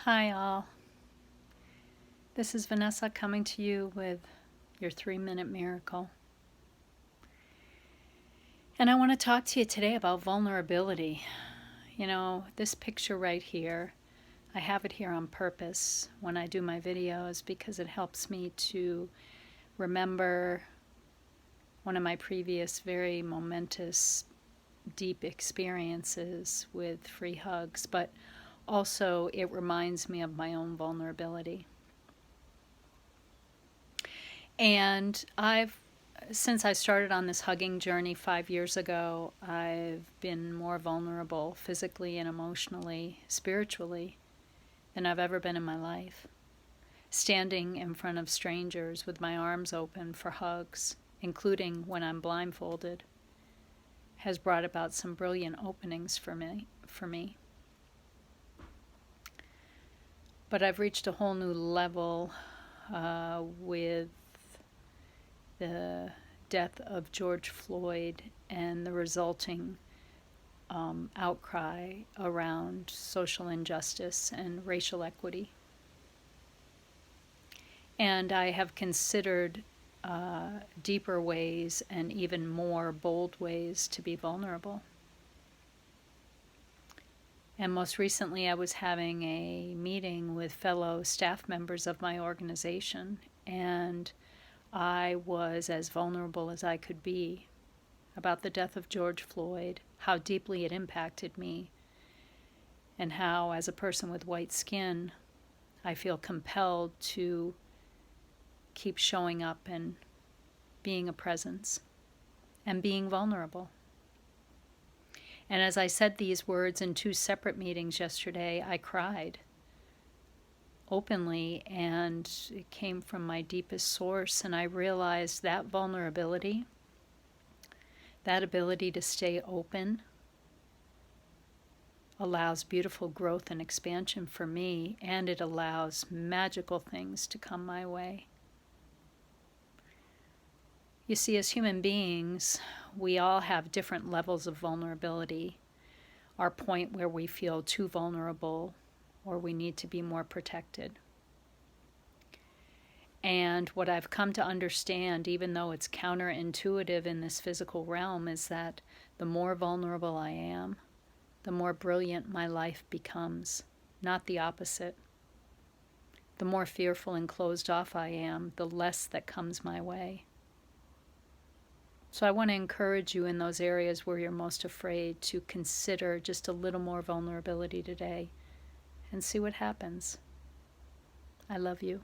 Hi all, this is Vanessa coming to you with your 3-minute miracle. And I want to talk to you today about vulnerability. You know, this picture right here, I have it here on purpose when I do my videos because it helps me to remember one of my previous very momentous, deep experiences with free hugs, but also it reminds me of my own vulnerability. And since I started on this hugging journey 5 years ago, I've been more vulnerable physically and emotionally, spiritually, than I've ever been in my life. Standing in front of strangers with my arms open for hugs, including when I'm blindfolded, has brought about some brilliant openings for me. But I've reached a whole new level with the death of George Floyd and the resulting outcry around social injustice and racial equity. And I have considered deeper ways and even more bold ways to be vulnerable. And most recently, I was having a meeting with fellow staff members of my organization, and I was as vulnerable as I could be about the death of George Floyd, how deeply it impacted me, and how, as a person with white skin, I feel compelled to keep showing up and being a presence and being vulnerable. And as I said these words in 2 separate meetings yesterday, I cried openly, and it came from my deepest source, and I realized that vulnerability, that ability to stay open, allows beautiful growth and expansion for me, and it allows magical things to come my way. You see, as human beings, we all have different levels of vulnerability. Our point where we feel too vulnerable or we need to be more protected. And what I've come to understand, even though it's counterintuitive in this physical realm, is that the more vulnerable I am, the more brilliant my life becomes, not the opposite. The more fearful and closed off I am, the less that comes my way. So I want to encourage you in those areas where you're most afraid to consider just a little more vulnerability today and see what happens. I love you.